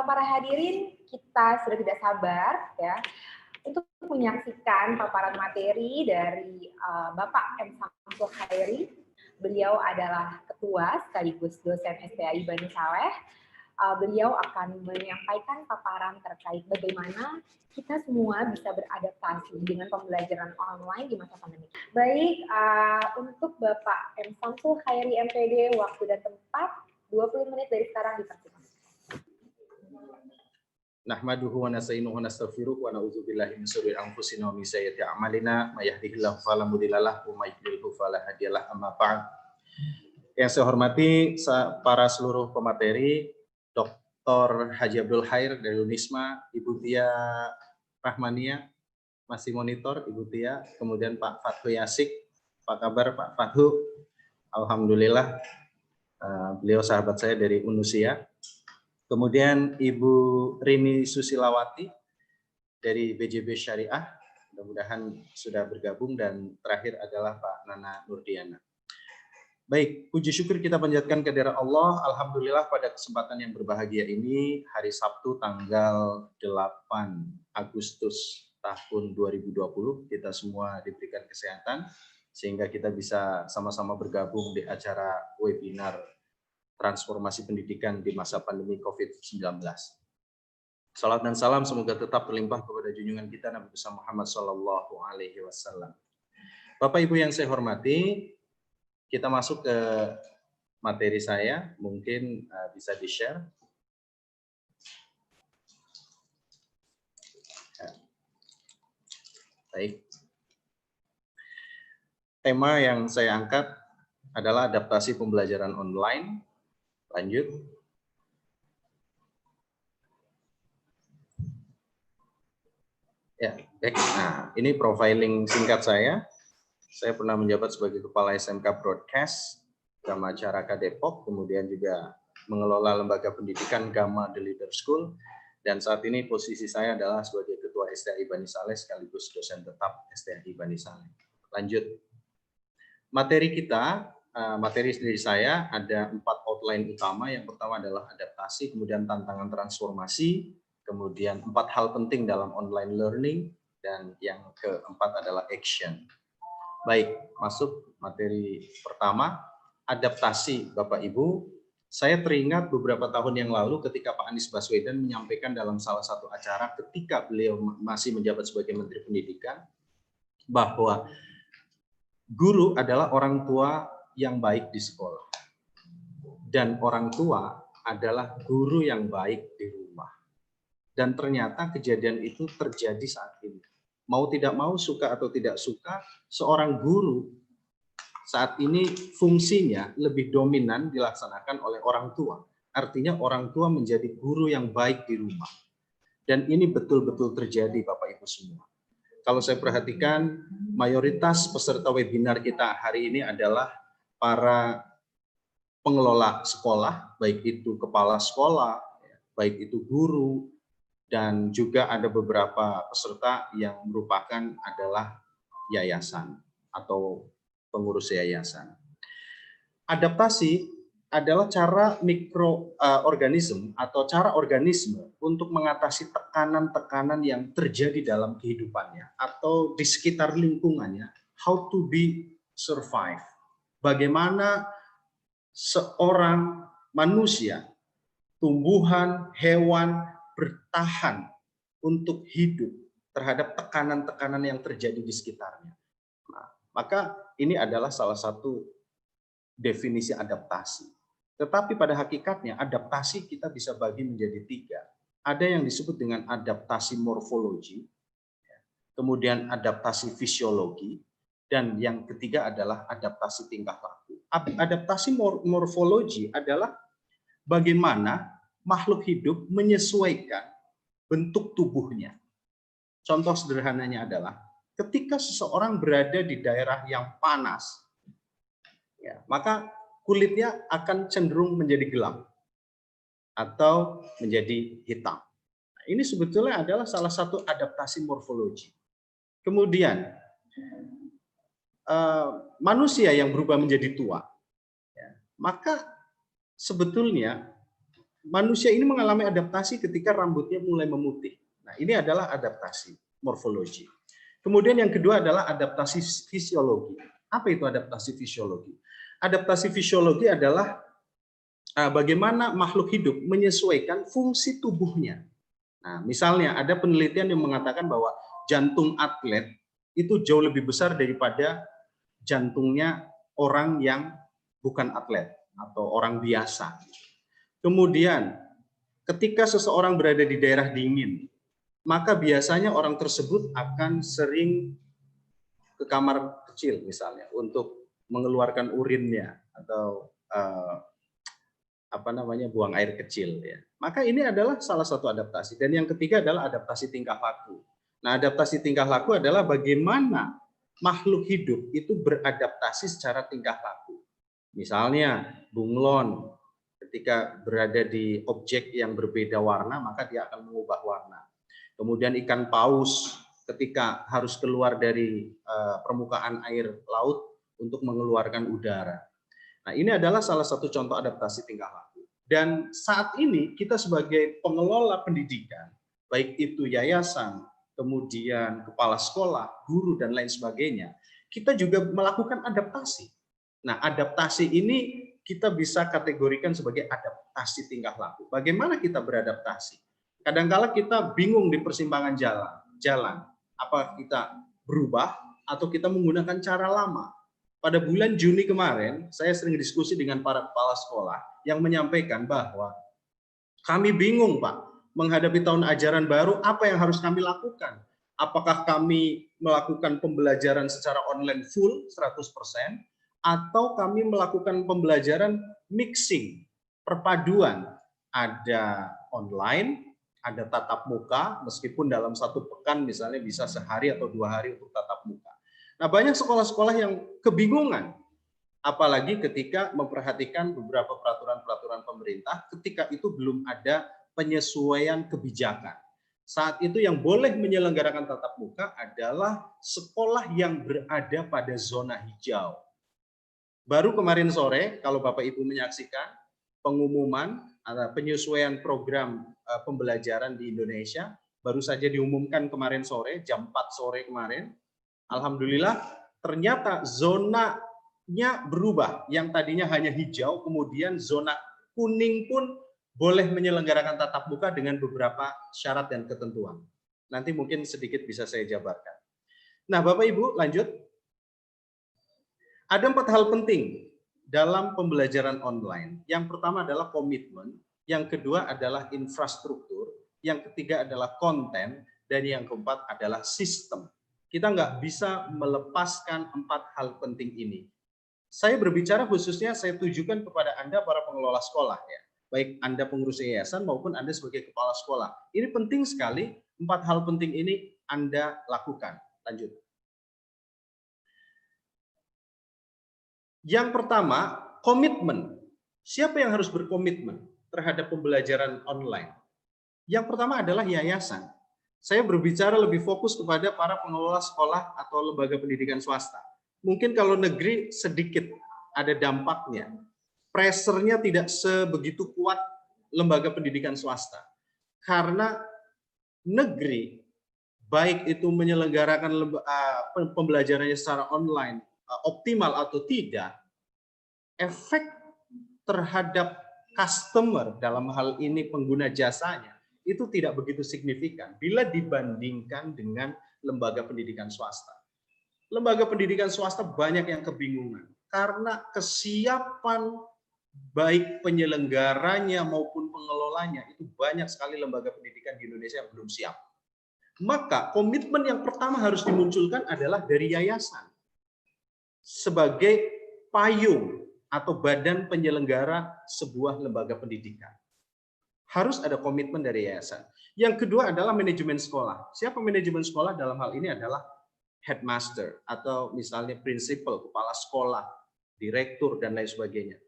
Para hadirin, kita sudah tidak sabar ya untuk menyaksikan paparan materi dari Bapak M. Samsul Khairi. Beliau adalah ketua sekaligus dosen STAI Bani Saleh. Beliau akan menyampaikan paparan terkait bagaimana kita semua bisa beradaptasi dengan pembelajaran online di masa pandemi. Baik, untuk Bapak M. Samsul Khairi MPD, waktu dan tempat 20 menit dari sekarang dipersilakan. Nahmaduhu wa nasta'inuhu wa nastaghfiruhu wa na'udzu billahi min syururi anfusina wa min sayyiati a'malina may yahdihillahu fala mudhillalah wa may yudhlilhu fala hadiyalah. Amma ba'd. Yang saya hormati para seluruh pemateri, Dr. Haji Abdul Khair dari Unisma, Ibu Tia Rahmania masih monitor, Ibu Tia, kemudian Pak Fathu Yasik. Apa kabar Pak Fathu? Alhamdulillah, beliau sahabat saya dari Unusia. Kemudian Ibu Rini Susilawati dari BJB Syariah, mudah-mudahan sudah bergabung, dan terakhir adalah Pak Nana Nurdiana. Baik, puji syukur kita panjatkan kehadirat Allah. Alhamdulillah pada kesempatan yang berbahagia ini, hari Sabtu tanggal 8 Agustus tahun 2020, kita semua diberikan kesehatan sehingga kita bisa sama-sama bergabung di acara webinar transformasi pendidikan di masa pandemi COVID-19. Salam dan salam semoga tetap berlimpah kepada junjungan kita Nabi besar Muhammad SAW. Bapak Ibu yang saya hormati, kita masuk ke materi saya, mungkin bisa di-share. Baik. Tema yang saya angkat adalah adaptasi pembelajaran online. Lanjut. Ya, baik. Nah, ini profiling singkat saya. Saya pernah menjabat sebagai Kepala SMK Broadcast Gama Caraka Depok, kemudian juga mengelola lembaga pendidikan Gama The Leader School, dan saat ini posisi saya adalah sebagai Ketua STAI Bani Saleh sekaligus dosen tetap STAI Bani Saleh. Lanjut. Materi kita, materi dari saya ada 4 outline utama. Yang pertama adalah adaptasi, kemudian tantangan transformasi, kemudian 4 hal penting dalam online learning, dan yang keempat adalah action. Baik, masuk materi pertama, adaptasi. Bapak Ibu, saya teringat beberapa tahun yang lalu ketika Pak Anies Baswedan menyampaikan dalam salah satu acara ketika beliau masih menjabat sebagai Menteri Pendidikan, bahwa guru adalah orang tua yang baik di sekolah. Dan orang tua adalah guru yang baik di rumah. Dan ternyata kejadian itu terjadi saat ini. Mau tidak mau, suka atau tidak suka, seorang guru saat ini fungsinya lebih dominan dilaksanakan oleh orang tua. Artinya orang tua menjadi guru yang baik di rumah. Dan ini betul-betul terjadi Bapak Ibu semua. Kalau saya perhatikan, mayoritas peserta webinar kita hari ini adalah para pengelola sekolah, baik itu kepala sekolah, baik itu guru, dan juga ada beberapa peserta yang merupakan adalah yayasan atau pengurus yayasan. Adaptasi adalah cara mikroorganisme atau cara organisme untuk mengatasi tekanan-tekanan yang terjadi dalam kehidupannya atau di sekitar lingkungannya. How to be survive. Bagaimana seorang manusia, tumbuhan, hewan bertahan untuk hidup terhadap tekanan-tekanan yang terjadi di sekitarnya. Nah, maka ini adalah salah satu definisi adaptasi. Tetapi pada hakikatnya adaptasi kita bisa bagi menjadi 3. Ada yang disebut dengan adaptasi morfologi, kemudian adaptasi fisiologi, dan yang ketiga adalah adaptasi tingkah laku. Adaptasi morfologi adalah bagaimana makhluk hidup menyesuaikan bentuk tubuhnya. Contoh sederhananya adalah ketika seseorang berada di daerah yang panas, ya, maka kulitnya akan cenderung menjadi gelap atau menjadi hitam. Nah, ini sebetulnya adalah salah satu adaptasi morfologi. Kemudian manusia yang berubah menjadi tua, ya, maka sebetulnya manusia ini mengalami adaptasi ketika rambutnya mulai memutih. Nah, ini adalah adaptasi morfologi. Kemudian yang kedua adalah adaptasi fisiologi. Apa itu adaptasi fisiologi? Adaptasi fisiologi adalah bagaimana makhluk hidup menyesuaikan fungsi tubuhnya. Nah, misalnya ada penelitian yang mengatakan bahwa jantung atlet itu jauh lebih besar daripada jantungnya orang yang bukan atlet atau orang biasa. Kemudian, ketika seseorang berada di daerah dingin, maka biasanya orang tersebut akan sering ke kamar kecil misalnya untuk mengeluarkan urinnya atau buang air kecil ya. Maka ini adalah salah satu adaptasi. Dan yang ketiga adalah adaptasi tingkah laku. Nah, adaptasi tingkah laku adalah bagaimana makhluk hidup itu beradaptasi secara tingkah laku. Misalnya bunglon ketika berada di objek yang berbeda warna, maka dia akan mengubah warna. Kemudian ikan paus ketika harus keluar dari permukaan air laut untuk mengeluarkan udara. Nah, ini adalah salah satu contoh adaptasi tingkah laku. Dan saat ini kita sebagai pengelola pendidikan, baik itu yayasan, kemudian kepala sekolah, guru, dan lain sebagainya, kita juga melakukan adaptasi. Nah, adaptasi ini kita bisa kategorikan sebagai adaptasi tingkah laku. Bagaimana kita beradaptasi? Kadang-kala kita bingung di persimpangan jalan. Apa kita berubah atau kita menggunakan cara lama? Pada bulan Juni kemarin, saya sering diskusi dengan para kepala sekolah yang menyampaikan bahwa kami bingung, Pak, menghadapi tahun ajaran baru, apa yang harus kami lakukan? Apakah kami melakukan pembelajaran secara online full 100%, atau kami melakukan pembelajaran mixing, perpaduan, ada online, ada tatap muka, meskipun dalam satu pekan misalnya bisa sehari atau 2 hari untuk tatap muka. Nah, banyak sekolah-sekolah yang kebingungan, apalagi ketika memperhatikan beberapa peraturan-peraturan pemerintah, ketika itu belum ada penyesuaian kebijakan. Saat itu yang boleh menyelenggarakan tatap muka adalah sekolah yang berada pada zona hijau. Baru kemarin sore, kalau Bapak Ibu menyaksikan pengumuman penyesuaian program pembelajaran di Indonesia, baru saja diumumkan kemarin sore, jam 4 sore kemarin. Alhamdulillah, ternyata zonanya berubah. Yang tadinya hanya hijau, kemudian zona kuning pun boleh menyelenggarakan tatap muka dengan beberapa syarat dan ketentuan. Nanti mungkin sedikit bisa saya jabarkan. Nah, Bapak Ibu, lanjut. Ada 4 hal penting dalam pembelajaran online. Yang pertama adalah komitmen, yang kedua adalah infrastruktur, yang ketiga adalah konten, dan yang keempat adalah sistem. Kita nggak bisa melepaskan 4 hal penting ini. Saya berbicara khususnya saya tujukan kepada Anda para pengelola sekolah ya. Baik Anda pengurus yayasan maupun Anda sebagai kepala sekolah. Ini penting sekali, 4 hal penting ini Anda lakukan. Lanjut. Yang pertama, komitmen. Siapa yang harus berkomitmen terhadap pembelajaran online? Yang pertama adalah yayasan. Saya berbicara lebih fokus kepada para pengelola sekolah atau lembaga pendidikan swasta. Mungkin kalau negeri sedikit ada dampaknya. Pressure-nya tidak sebegitu kuat lembaga pendidikan swasta. Karena negeri, baik itu menyelenggarakan pembelajarannya secara online, optimal atau tidak, efek terhadap customer dalam hal ini pengguna jasanya itu tidak begitu signifikan bila dibandingkan dengan lembaga pendidikan swasta. Lembaga pendidikan swasta banyak yang kebingungan karena kesiapan baik penyelenggaranya maupun pengelolanya itu banyak sekali lembaga pendidikan di Indonesia yang belum siap. Maka komitmen yang pertama harus dimunculkan adalah dari yayasan sebagai payung atau badan penyelenggara sebuah lembaga pendidikan. Harus ada komitmen dari yayasan. Yang kedua adalah manajemen sekolah. Siapa manajemen sekolah dalam hal ini adalah headmaster atau misalnya prinsipal, kepala sekolah, direktur, dan lain sebagainya.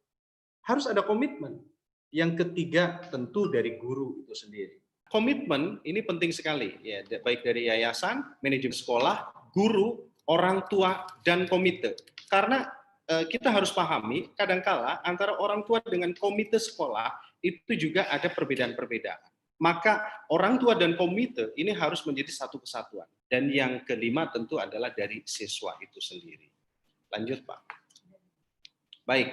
Harus ada komitmen. Yang ketiga tentu dari guru itu sendiri. Komitmen ini penting sekali, ya, baik dari yayasan, manajemen sekolah, guru, orang tua, dan komite. Karena kita harus pahami, kadangkala antara orang tua dengan komite sekolah itu juga ada perbedaan-perbedaan. Maka orang tua dan komite ini harus menjadi satu kesatuan. Dan yang kelima tentu adalah dari siswa itu sendiri. Lanjut, Pak. Baik.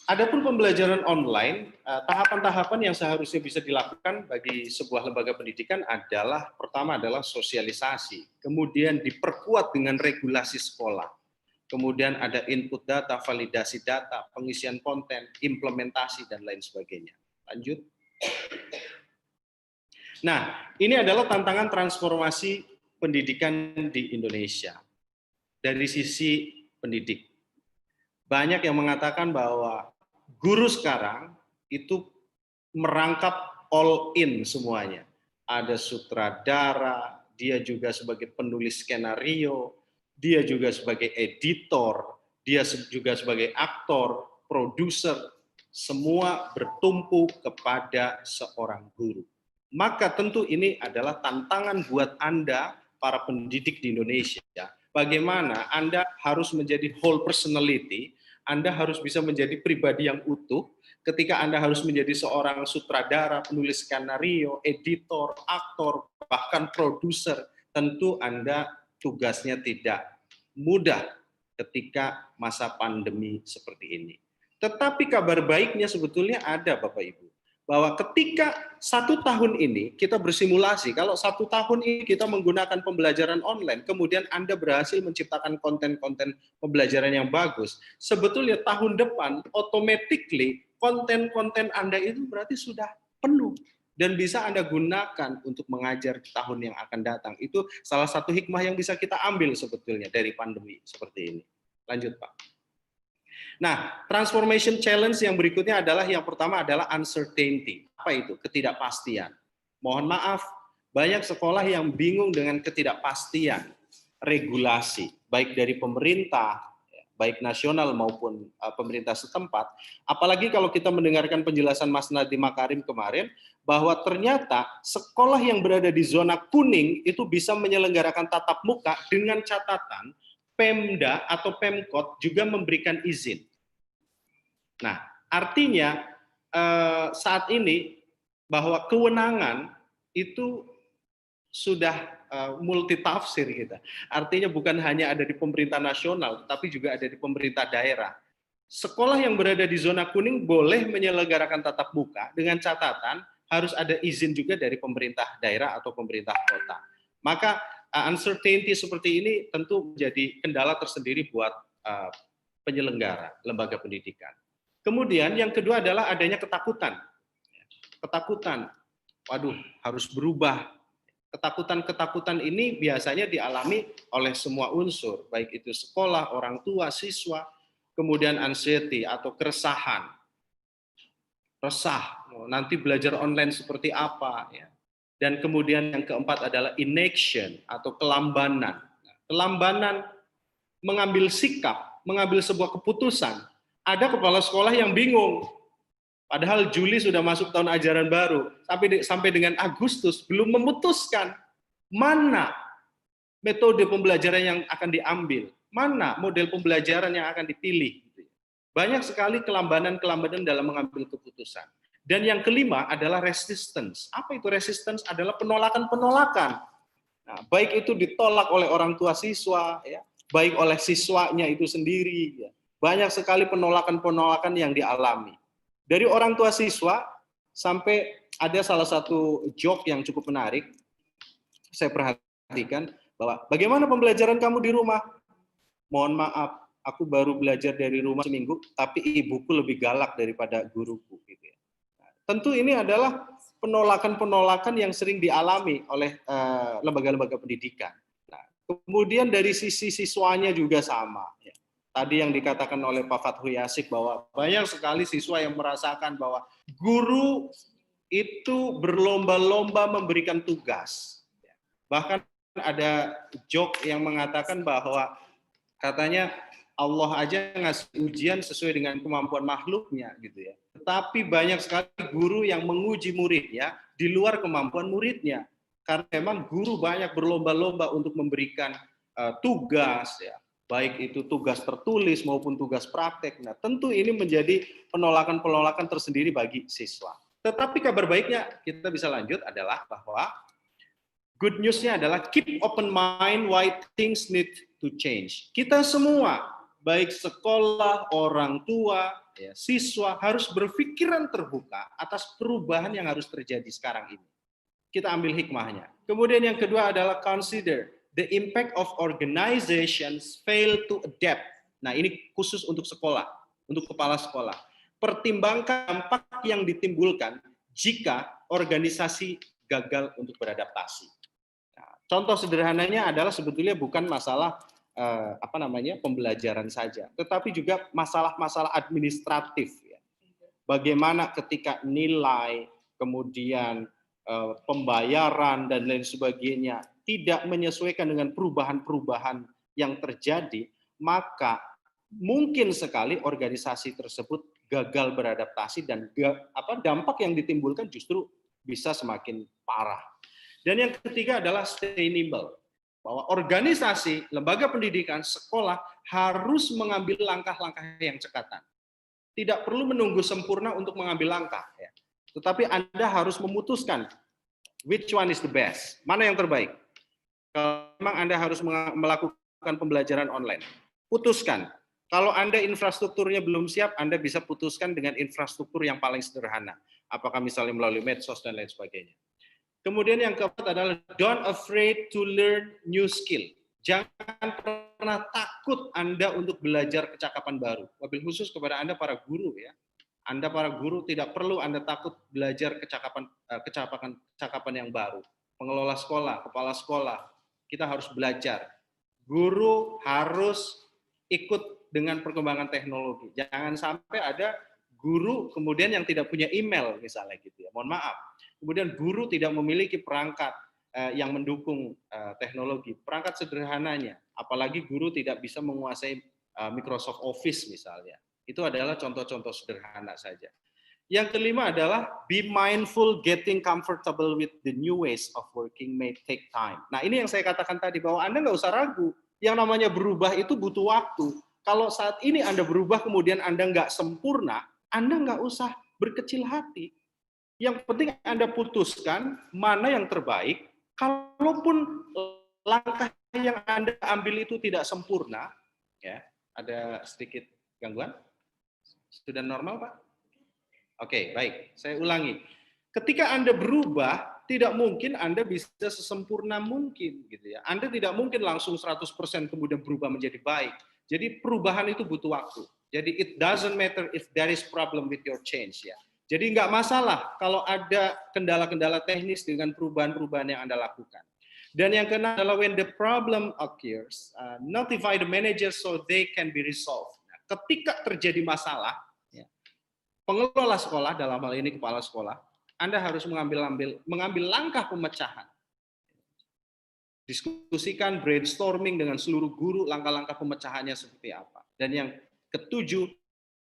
Adapun pembelajaran online, tahapan-tahapan yang seharusnya bisa dilakukan bagi sebuah lembaga pendidikan adalah, pertama adalah sosialisasi, kemudian diperkuat dengan regulasi sekolah, kemudian ada input data, validasi data, pengisian konten, implementasi, dan lain sebagainya. Lanjut. Nah, ini adalah tantangan transformasi pendidikan di Indonesia. Dari sisi pendidik. Banyak yang mengatakan bahwa guru sekarang itu merangkap all in semuanya. Ada sutradara, dia juga sebagai penulis skenario, dia juga sebagai editor, dia juga sebagai aktor, produser, semua bertumpu kepada seorang guru. Maka tentu ini adalah tantangan buat Anda, para pendidik di Indonesia. Bagaimana Anda harus menjadi whole personality, Anda harus bisa menjadi pribadi yang utuh, ketika Anda harus menjadi seorang sutradara, penulis skenario, editor, aktor, bahkan produser, tentu Anda tugasnya tidak mudah ketika masa pandemi seperti ini. Tetapi kabar baiknya sebetulnya ada, Bapak Ibu, bahwa ketika 1 tahun ini kita bersimulasi, kalau 1 tahun ini kita menggunakan pembelajaran online, kemudian Anda berhasil menciptakan konten-konten pembelajaran yang bagus, sebetulnya tahun depan automatically konten-konten Anda itu berarti sudah penuh dan bisa Anda gunakan untuk mengajar di tahun yang akan datang. Itu salah satu hikmah yang bisa kita ambil sebetulnya dari pandemi seperti ini. Lanjut, Pak. Nah, transformation challenge yang berikutnya adalah, yang pertama adalah uncertainty. Apa itu? Ketidakpastian. Mohon maaf, banyak sekolah yang bingung dengan ketidakpastian regulasi, baik dari pemerintah, baik nasional maupun pemerintah setempat. Apalagi kalau kita mendengarkan penjelasan Mas Nadiem Makarim kemarin, bahwa ternyata sekolah yang berada di zona kuning itu bisa menyelenggarakan tatap muka dengan catatan Pemda atau Pemkot juga memberikan izin. Nah, artinya saat ini bahwa kewenangan itu sudah multitafsir kita. Artinya bukan hanya ada di pemerintah nasional, tapi juga ada di pemerintah daerah. Sekolah yang berada di zona kuning boleh menyelenggarakan tatap muka dengan catatan harus ada izin juga dari pemerintah daerah atau pemerintah kota. Maka uncertainty seperti ini tentu menjadi kendala tersendiri buat penyelenggara lembaga pendidikan. Kemudian yang kedua adalah adanya ketakutan. Ketakutan, waduh harus berubah. Ketakutan-ketakutan ini biasanya dialami oleh semua unsur, baik itu sekolah, orang tua, siswa, kemudian anxiety atau keresahan. Resah, nanti belajar online seperti apa, ya. Dan kemudian yang keempat adalah inaction atau kelambanan. Kelambanan mengambil sikap, mengambil sebuah keputusan. Ada kepala sekolah yang bingung. Padahal Juli sudah masuk tahun ajaran baru. Sampai dengan Agustus belum memutuskan mana metode pembelajaran yang akan diambil. Mana model pembelajaran yang akan dipilih. Banyak sekali kelambanan-kelambanan dalam mengambil keputusan. Dan yang kelima adalah resistance. Apa itu resistance? Adalah penolakan-penolakan. Nah, baik itu ditolak oleh orang tua siswa, ya, baik oleh siswanya itu sendiri. Ya. Banyak sekali penolakan-penolakan yang dialami. Dari orang tua siswa sampai ada salah satu joke yang cukup menarik. Saya perhatikan bahwa bagaimana pembelajaran kamu di rumah? Mohon maaf, aku baru belajar dari rumah seminggu, tapi ibuku lebih galak daripada guruku. Gitu ya. Tentu ini adalah penolakan-penolakan yang sering dialami oleh lembaga-lembaga pendidikan. Nah, kemudian dari sisi siswanya juga sama. Ya. Tadi yang dikatakan oleh Pak Fathu Yasik bahwa banyak sekali siswa yang merasakan bahwa guru itu berlomba-lomba memberikan tugas. Bahkan ada joke yang mengatakan bahwa katanya Allah aja ngasih ujian sesuai dengan kemampuan makhluknya gitu ya. Tetapi banyak sekali guru yang menguji muridnya di luar kemampuan muridnya. Karena memang guru banyak berlomba-lomba untuk memberikan tugas ya, baik itu tugas tertulis maupun tugas praktek. Nah, tentu ini menjadi penolakan-penolakan tersendiri bagi siswa. Tetapi kabar baiknya kita bisa lanjut adalah bahwa good news-nya adalah keep open mind why things need to change. Kita semua, baik sekolah, orang tua, ya, siswa harus berpikiran terbuka atas perubahan yang harus terjadi sekarang ini. Kita ambil hikmahnya. Kemudian yang kedua adalah consider the impact of organizations fail to adapt. Nah, ini khusus untuk sekolah, untuk kepala sekolah. Pertimbangkan dampak yang ditimbulkan jika organisasi gagal untuk beradaptasi. Nah, contoh sederhananya adalah sebetulnya bukan masalah pembelajaran saja, tetapi juga masalah-masalah administratif. Ya. Bagaimana ketika nilai, kemudian pembayaran dan lain sebagainya tidak menyesuaikan dengan perubahan-perubahan yang terjadi, maka mungkin sekali organisasi tersebut gagal beradaptasi dan dampak yang ditimbulkan justru bisa semakin parah. Dan yang ketiga adalah sustainable, bahwa organisasi, lembaga pendidikan, sekolah harus mengambil langkah-langkah yang cekatan. Tidak perlu menunggu sempurna untuk mengambil langkah, ya. Tetapi Anda harus memutuskan which one is the best, mana yang terbaik. Kalau memang Anda harus melakukan pembelajaran online, putuskan. Kalau Anda infrastrukturnya belum siap, Anda bisa putuskan dengan infrastruktur yang paling sederhana. Apakah misalnya melalui medsos dan lain sebagainya. Kemudian yang keempat adalah don't afraid to learn new skill. Jangan pernah takut Anda untuk belajar kecakapan baru. Wabil khusus kepada Anda para guru, ya. Anda para guru tidak perlu Anda takut belajar kecakapan yang baru. Pengelola sekolah, kepala sekolah, kita harus belajar. Guru harus ikut dengan perkembangan teknologi. Jangan sampai ada guru kemudian yang tidak punya email misalnya gitu ya. Mohon maaf. Kemudian guru tidak memiliki perangkat yang mendukung teknologi. Perangkat sederhananya, apalagi guru tidak bisa menguasai Microsoft Office misalnya. Itu adalah contoh-contoh sederhana saja. Yang kelima adalah be mindful getting comfortable with the new ways of working may take time. Nah, ini yang saya katakan tadi, bahwa Anda nggak usah ragu. Yang namanya berubah itu butuh waktu. Kalau saat ini Anda berubah kemudian Anda nggak sempurna, Anda nggak usah berkecil hati. Yang penting Anda putuskan mana yang terbaik. Kalaupun langkah yang Anda ambil itu tidak sempurna, ya, ada sedikit gangguan? Sudah normal, Pak? Oke, baik. Saya ulangi. Ketika Anda berubah, tidak mungkin Anda bisa sesempurna mungkin, gitu ya. Anda tidak mungkin langsung 100% kemudian berubah menjadi baik. Jadi perubahan itu butuh waktu. Jadi it doesn't matter if there is problem with your change, ya. Jadi nggak masalah kalau ada kendala-kendala teknis dengan perubahan-perubahan yang Anda lakukan. Dan yang keenam adalah when the problem occurs, notify the manager so they can be resolved. Ketika terjadi masalah, ya, pengelola sekolah, dalam hal ini kepala sekolah, Anda harus mengambil langkah pemecahan. Diskusikan, brainstorming dengan seluruh guru, langkah-langkah pemecahannya seperti apa. Dan yang ketujuh,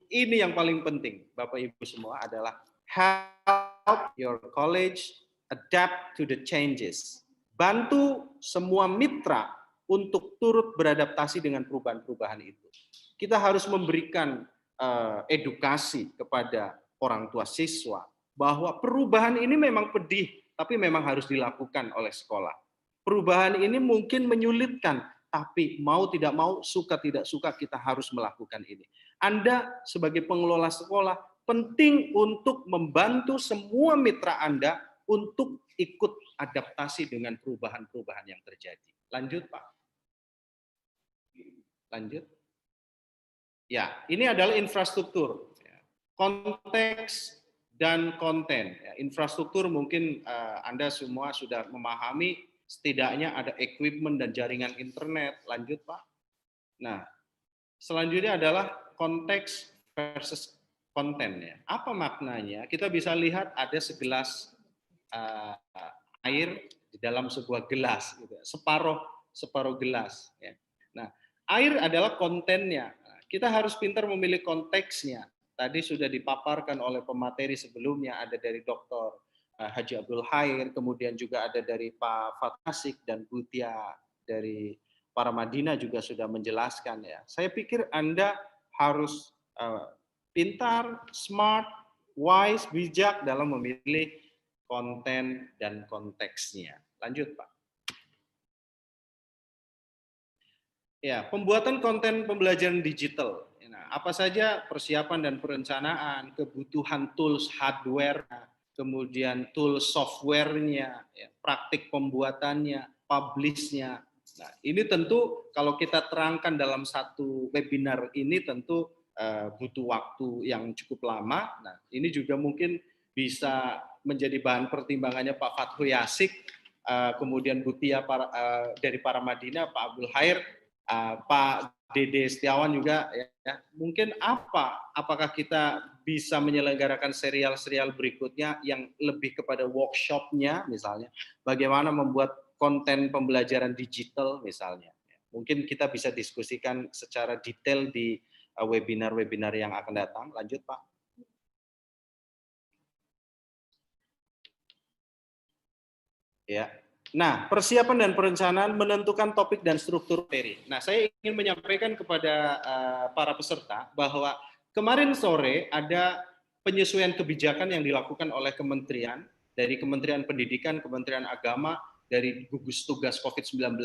ini yang paling penting, Bapak Ibu semua, adalah help your college adapt to the changes. Bantu semua mitra untuk turut beradaptasi dengan perubahan-perubahan itu. Kita harus memberikan edukasi kepada orang tua siswa bahwa perubahan ini memang pedih, tapi memang harus dilakukan oleh sekolah. Perubahan ini mungkin menyulitkan, tapi mau tidak mau, suka tidak suka, kita harus melakukan ini. Anda sebagai pengelola sekolah penting untuk membantu semua mitra Anda untuk ikut adaptasi dengan perubahan-perubahan yang terjadi. Lanjut, Pak. Lanjut. Ya, ini adalah infrastruktur, konteks dan konten. Infrastruktur mungkin Anda semua sudah memahami, setidaknya ada equipment dan jaringan internet. Lanjut, Pak. Nah, selanjutnya adalah konteks versus konten. Ya. Apa maknanya? Kita bisa lihat ada segelas air di dalam sebuah gelas, gitu. separuh gelas. Ya. Nah, air adalah kontennya. Kita harus pintar memilih konteksnya. Tadi sudah dipaparkan oleh pemateri sebelumnya, ada dari Dr. Haji Abdul Khair, kemudian juga ada dari Pak Fatasik dan Bu Tia dari para Madinah juga sudah menjelaskan ya. Saya pikir Anda harus pintar, smart, wise, bijak dalam memilih konten dan konteksnya. Lanjut, Pak. Ya, pembuatan konten pembelajaran digital. Nah, apa saja persiapan dan perencanaan, kebutuhan tools hardware, kemudian tools software-nya, ya, praktik pembuatannya, publish-nya. Nah, ini tentu kalau kita terangkan dalam satu webinar ini tentu butuh waktu yang cukup lama. Nah, ini juga mungkin bisa menjadi bahan pertimbangannya Pak Fathu Yasik, kemudian Butia dari para Madinah, Pak Abdul Khair, Pak Dede Setiawan juga ya. Mungkin apakah kita bisa menyelenggarakan serial-serial berikutnya yang lebih kepada workshop-nya misalnya, bagaimana membuat konten pembelajaran digital misalnya. Mungkin kita bisa diskusikan secara detail di webinar-webinar yang akan datang. Lanjut, Pak. Ya. Nah, persiapan dan perencanaan menentukan topik dan struktur materi. Nah, saya ingin menyampaikan kepada para peserta bahwa kemarin sore ada penyesuaian kebijakan yang dilakukan oleh kementerian, dari Kementerian Pendidikan, Kementerian Agama, dari gugus tugas COVID-19.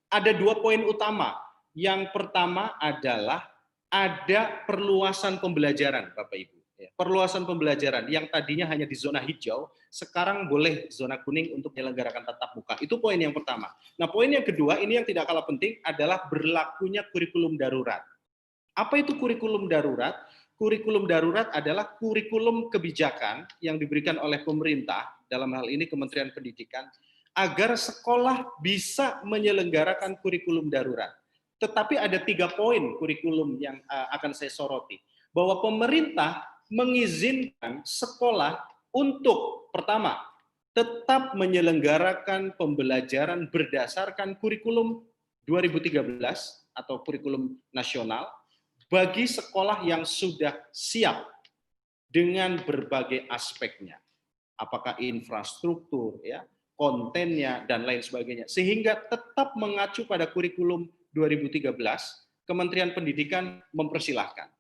Ada 2 poin utama. Yang pertama adalah ada perluasan pembelajaran, Bapak Ibu. Perluasan pembelajaran yang tadinya hanya di zona hijau, sekarang boleh zona kuning untuk menyelenggarakan tatap muka. Itu poin yang pertama. Nah, poin yang kedua, ini yang tidak kalah penting, adalah berlakunya kurikulum darurat. Apa itu kurikulum darurat? Kurikulum darurat adalah kurikulum kebijakan yang diberikan oleh pemerintah, dalam hal ini Kementerian Pendidikan, agar sekolah bisa menyelenggarakan kurikulum darurat. Tetapi ada 3 poin kurikulum yang akan saya soroti. Bahwa pemerintah mengizinkan sekolah untuk pertama, tetap menyelenggarakan pembelajaran berdasarkan kurikulum 2013 atau kurikulum nasional bagi sekolah yang sudah siap dengan berbagai aspeknya. Apakah infrastruktur, ya, kontennya, dan lain sebagainya. Sehingga tetap mengacu pada kurikulum 2013, Kementerian Pendidikan mempersilahkan.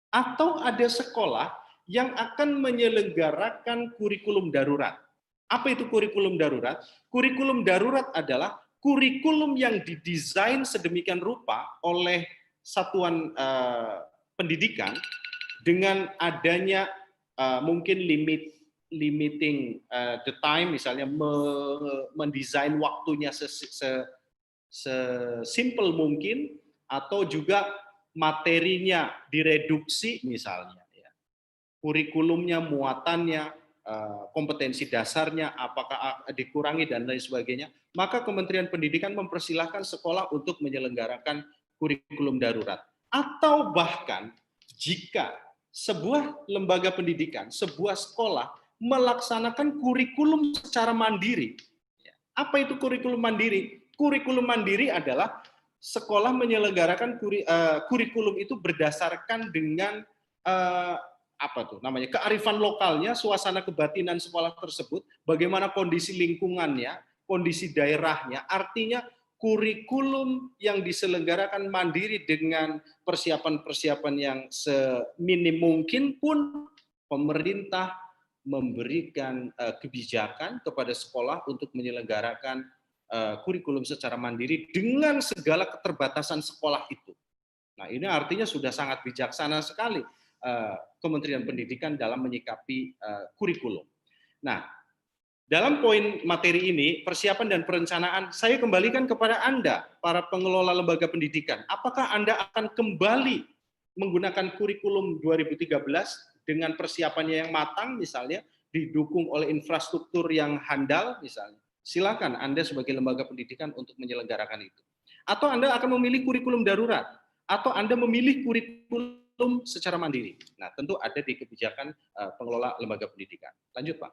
Atau ada sekolah yang akan menyelenggarakan kurikulum darurat. Apa itu kurikulum darurat? Kurikulum darurat adalah kurikulum yang didesain sedemikian rupa oleh satuan pendidikan dengan adanya mungkin limiting the time, misalnya mendesain waktunya sesimpel mungkin, atau juga materinya direduksi misalnya, ya. Kurikulumnya, muatannya, kompetensi dasarnya apakah dikurangi dan lain sebagainya, maka Kementerian Pendidikan mempersilahkan sekolah untuk menyelenggarakan kurikulum darurat. Atau bahkan jika sebuah lembaga pendidikan, sebuah sekolah melaksanakan kurikulum secara mandiri. Apa itu kurikulum mandiri? Kurikulum mandiri adalah sekolah menyelenggarakan kurikulum itu berdasarkan dengan kearifan lokalnya, suasana kebatinan sekolah tersebut, bagaimana kondisi lingkungannya, kondisi daerahnya. Artinya kurikulum yang diselenggarakan mandiri dengan persiapan-persiapan yang seminim mungkin pun pemerintah memberikan kebijakan kepada sekolah untuk menyelenggarakan kurikulum secara mandiri dengan segala keterbatasan sekolah itu. Nah, ini artinya sudah sangat bijaksana sekali Kementerian Pendidikan dalam menyikapi kurikulum. Nah, dalam poin materi ini, persiapan dan perencanaan, saya kembalikan kepada Anda, para pengelola lembaga pendidikan. Apakah Anda akan kembali menggunakan kurikulum 2013 dengan persiapannya yang matang, misalnya, didukung oleh infrastruktur yang handal, misalnya? Silakan Anda sebagai lembaga pendidikan untuk menyelenggarakan itu. Atau Anda akan memilih kurikulum darurat, atau Anda memilih kurikulum secara mandiri. Nah, tentu ada di kebijakan pengelola lembaga pendidikan. Lanjut, Pak.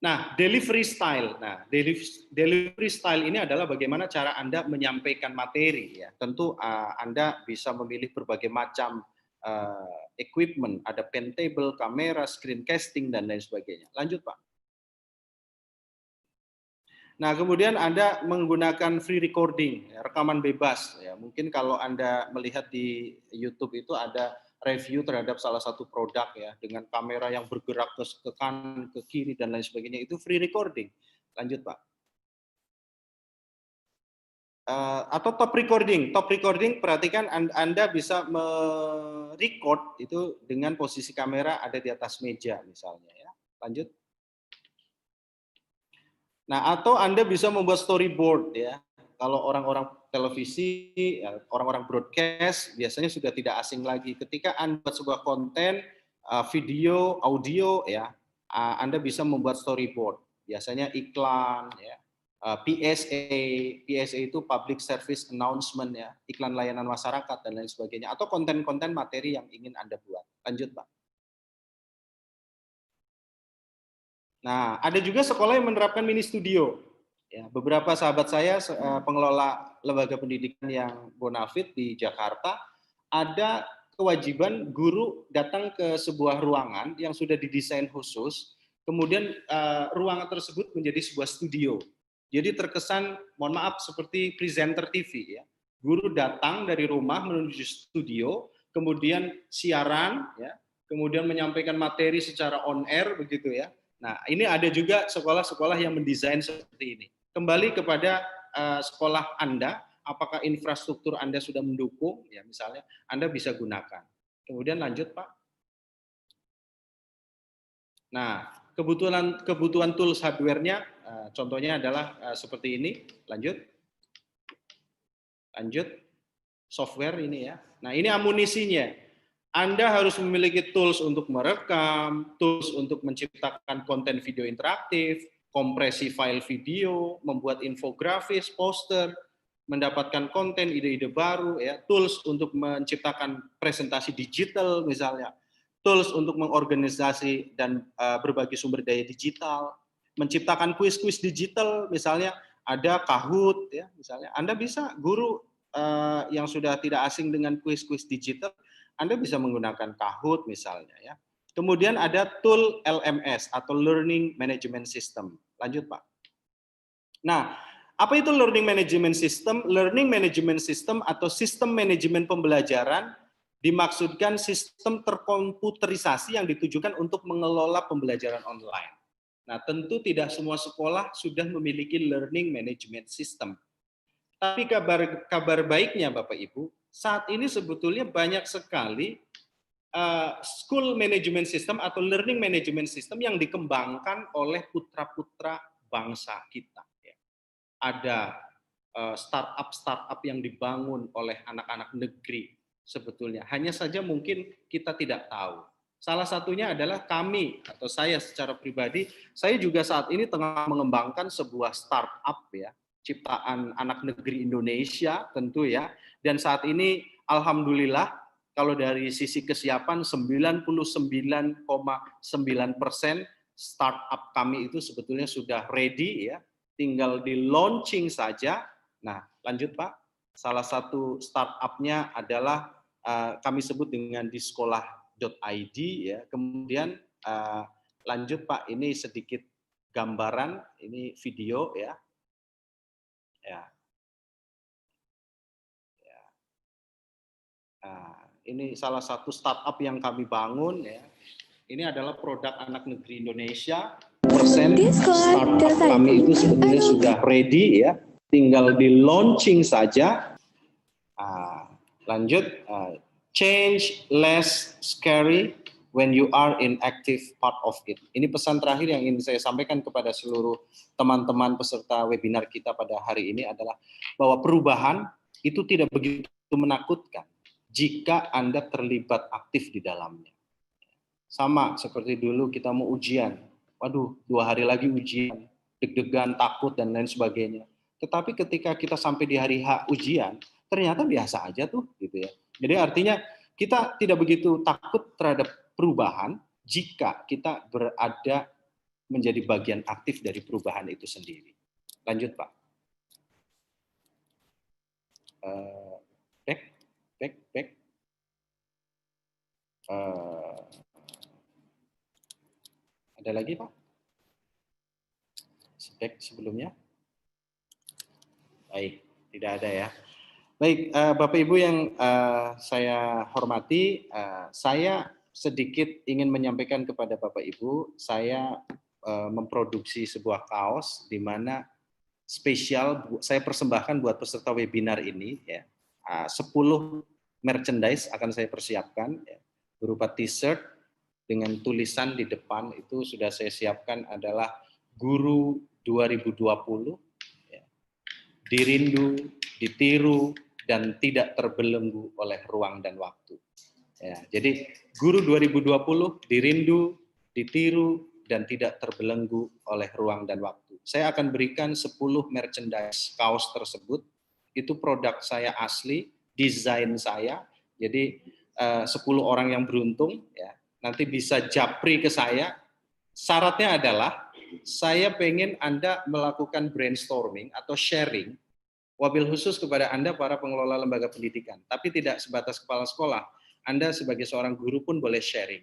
Nah, delivery style. Nah, delivery style ini adalah bagaimana cara Anda menyampaikan materi. Ya, tentu Anda bisa memilih berbagai macam equipment, ada pen table, kamera, screencasting, dan lain sebagainya. Lanjut, Pak. Nah, kemudian Anda menggunakan free recording, ya, rekaman bebas. Ya, mungkin kalau Anda melihat di YouTube itu ada review terhadap salah satu produk ya dengan kamera yang bergerak ke kanan, ke kiri dan lain sebagainya, itu free recording. Lanjut, Pak. Atau top recording. Top recording, perhatikan Anda bisa merecord itu dengan posisi kamera ada di atas meja misalnya ya. Lanjut. Nah, atau Anda bisa membuat storyboard ya. Kalau orang-orang televisi, ya, orang-orang broadcast biasanya sudah tidak asing lagi. Ketika Anda buat sebuah konten, video, audio ya, Anda bisa membuat storyboard. Biasanya iklan ya. PSA itu Public Service Announcement ya, iklan layanan masyarakat dan lain sebagainya, atau konten-konten materi yang ingin Anda buat. Lanjut, Pak. Nah, ada juga sekolah yang menerapkan mini studio. Ya, beberapa sahabat saya pengelola lembaga pendidikan yang bonafit di Jakarta, ada kewajiban guru datang ke sebuah ruangan yang sudah didesain khusus, kemudian ruangan tersebut menjadi sebuah studio. Jadi terkesan, mohon maaf, seperti presenter TV ya. Guru datang dari rumah menuju studio, kemudian siaran, ya, kemudian menyampaikan materi secara on air begitu ya. Nah, ini ada juga sekolah-sekolah yang mendesain seperti ini. Kembali kepada sekolah Anda, apakah infrastruktur Anda sudah mendukung, ya misalnya Anda bisa gunakan. Kemudian lanjut, Pak. Nah, kebutuhan tools hardware-nya, contohnya adalah seperti ini. Lanjut. Lanjut. Software ini ya. Nah, ini amunisinya. Anda harus memiliki tools untuk merekam, tools untuk menciptakan konten video interaktif, kompresi file video, membuat infografis, poster, mendapatkan konten, ide-ide baru, ya, tools untuk menciptakan presentasi digital misalnya, tools untuk mengorganisasi dan berbagi sumber daya digital, menciptakan kuis-kuis digital misalnya ada Kahoot ya misalnya. Anda bisa guru yang sudah tidak asing dengan kuis-kuis digital, Anda bisa menggunakan Kahoot misalnya ya. Kemudian ada tool LMS atau Learning Management System. Lanjut, Pak. Nah, apa itu Learning Management System? Learning Management System atau sistem manajemen pembelajaran dimaksudkan sistem terkomputerisasi yang ditujukan untuk mengelola pembelajaran online. Nah, tentu tidak semua sekolah sudah memiliki Learning Management System. Tapi kabar baiknya Bapak Ibu, saat ini sebetulnya banyak sekali school management system atau learning management system yang dikembangkan oleh putra-putra bangsa kita. Ada startup yang dibangun oleh anak-anak negeri sebetulnya. Hanya saja mungkin kita tidak tahu. Salah satunya adalah kami atau saya secara pribadi, saya juga saat ini tengah mengembangkan sebuah startup ya, ciptaan anak negeri Indonesia tentu ya. Dan saat ini alhamdulillah kalau dari sisi kesiapan 99,9% startup kami itu sebetulnya sudah ready ya, tinggal di launching saja. Nah, lanjut Pak. Salah satu startup-nya adalah kami sebut dengan disekolah.id ya. Kemudian lanjut Pak, ini sedikit gambaran, ini video ya. Ya. Nah, ini salah satu startup yang kami bangun ya. Ini adalah produk anak negeri Indonesia. Startup kami itu sebenarnya sudah ready ya, tinggal di launching saja. Lanjut, change less scary when you are in active part of it. Ini pesan terakhir yang ingin saya sampaikan kepada seluruh teman-teman peserta webinar kita pada hari ini adalah bahwa perubahan itu tidak begitu menakutkan jika Anda terlibat aktif di dalamnya. Sama seperti dulu kita mau ujian, waduh 2 hari lagi ujian, deg-degan, takut dan lain sebagainya. Tetapi ketika kita sampai di hari H ujian, ternyata biasa aja tuh gitu ya. Jadi artinya kita tidak begitu takut terhadap perubahan jika kita berada menjadi bagian aktif dari perubahan itu sendiri. Lanjut Pak. Back. Ada lagi Pak? Back sebelumnya. Baik, tidak ada ya. Baik, Bapak Ibu yang saya hormati, saya sedikit ingin menyampaikan kepada Bapak Ibu, saya memproduksi sebuah kaos di mana spesial saya persembahkan buat peserta webinar ini ya. 10 merchandise akan saya persiapkan ya, berupa t-shirt dengan tulisan di depan itu sudah saya siapkan adalah Guru 2020 ya. Dirindu, ditiru dan tidak terbelenggu oleh ruang dan waktu. Ya, jadi Guru 2020 dirindu, ditiru dan tidak terbelenggu oleh ruang dan waktu. Saya akan berikan 10 merchandise kaos tersebut. Itu produk saya asli, desain saya. Jadi 10 orang yang beruntung ya, nanti bisa japri ke saya. Syaratnya adalah saya pengen Anda melakukan brainstorming atau sharing, wabil khusus kepada Anda para pengelola lembaga pendidikan, tapi tidak sebatas kepala sekolah. Anda sebagai seorang guru pun boleh sharing.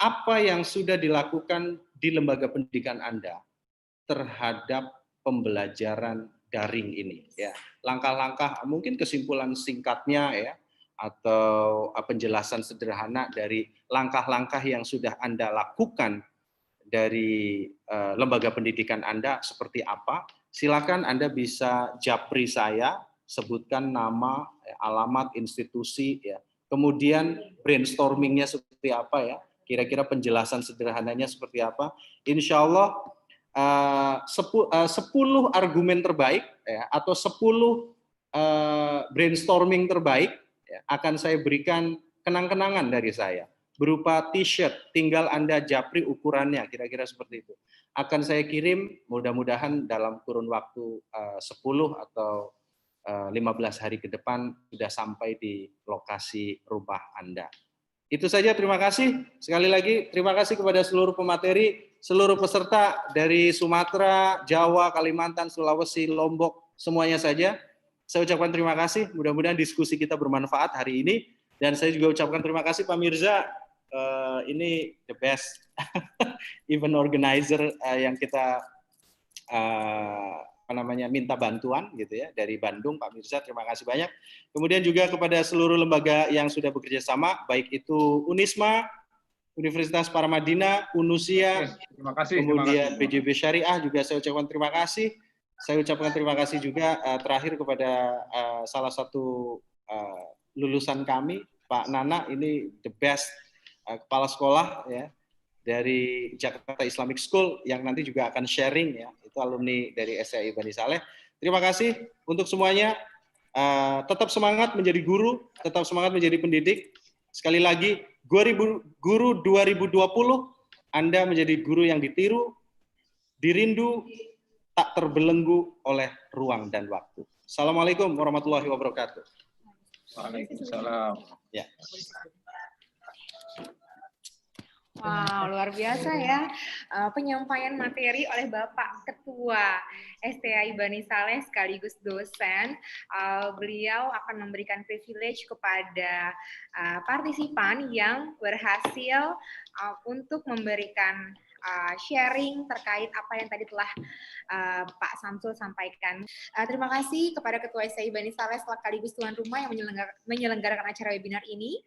Apa yang sudah dilakukan di lembaga pendidikan Anda terhadap pembelajaran daring ini ya. Langkah-langkah, mungkin kesimpulan singkatnya ya, atau penjelasan sederhana dari langkah-langkah yang sudah Anda lakukan dari lembaga pendidikan Anda seperti apa. Silakan Anda bisa japri saya, sebutkan nama, alamat, institusi ya. Kemudian brainstormingnya seperti apa ya, kira-kira penjelasan sederhananya seperti apa. Insya Allah 10 argumen terbaik ya, atau 10 brainstorming terbaik ya, akan saya berikan kenang-kenangan dari saya berupa t-shirt, tinggal Anda japri ukurannya, kira-kira seperti itu. Akan saya kirim mudah-mudahan dalam kurun waktu 10 atau 15 hari ke depan sudah sampai di lokasi rumah Anda. Itu saja, terima kasih. Sekali lagi, terima kasih kepada seluruh pemateri, seluruh peserta dari Sumatera, Jawa, Kalimantan, Sulawesi, Lombok, semuanya saja. Saya ucapkan terima kasih, mudah-mudahan diskusi kita bermanfaat hari ini. Dan saya juga ucapkan terima kasih Pak Mirza, ini the best event organizer yang kita minta bantuan gitu ya dari Bandung, Pak Mirza, terima kasih banyak. Kemudian juga kepada seluruh lembaga yang sudah bekerja sama, baik itu Unisma, Universitas Paramadina, Unusia, terima kasih, kemudian PJB Syariah juga saya ucapkan terima kasih. Saya ucapkan terima kasih juga terakhir kepada salah satu lulusan kami, Pak Nana, ini the best kepala sekolah ya dari Jakarta Islamic School yang nanti juga akan sharing ya, itu alumni dari STAI Bani Saleh. Terima kasih untuk semuanya. Tetap semangat menjadi guru, tetap semangat menjadi pendidik. Sekali lagi, Guru 2020, Anda menjadi guru yang ditiru, dirindu, tak terbelenggu oleh ruang dan waktu. Assalamualaikum warahmatullahi wabarakatuh. Waalaikumsalam. Ya. Wow, luar biasa ya penyampaian materi oleh Bapak Ketua STAI Bani Saleh sekaligus dosen. Beliau akan memberikan privilege kepada partisipan yang berhasil untuk memberikan sharing terkait apa yang tadi telah Pak Samsul sampaikan. Terima kasih kepada Ketua STAI Bani Saleh sekaligus tuan rumah yang menyelenggarakan acara webinar ini.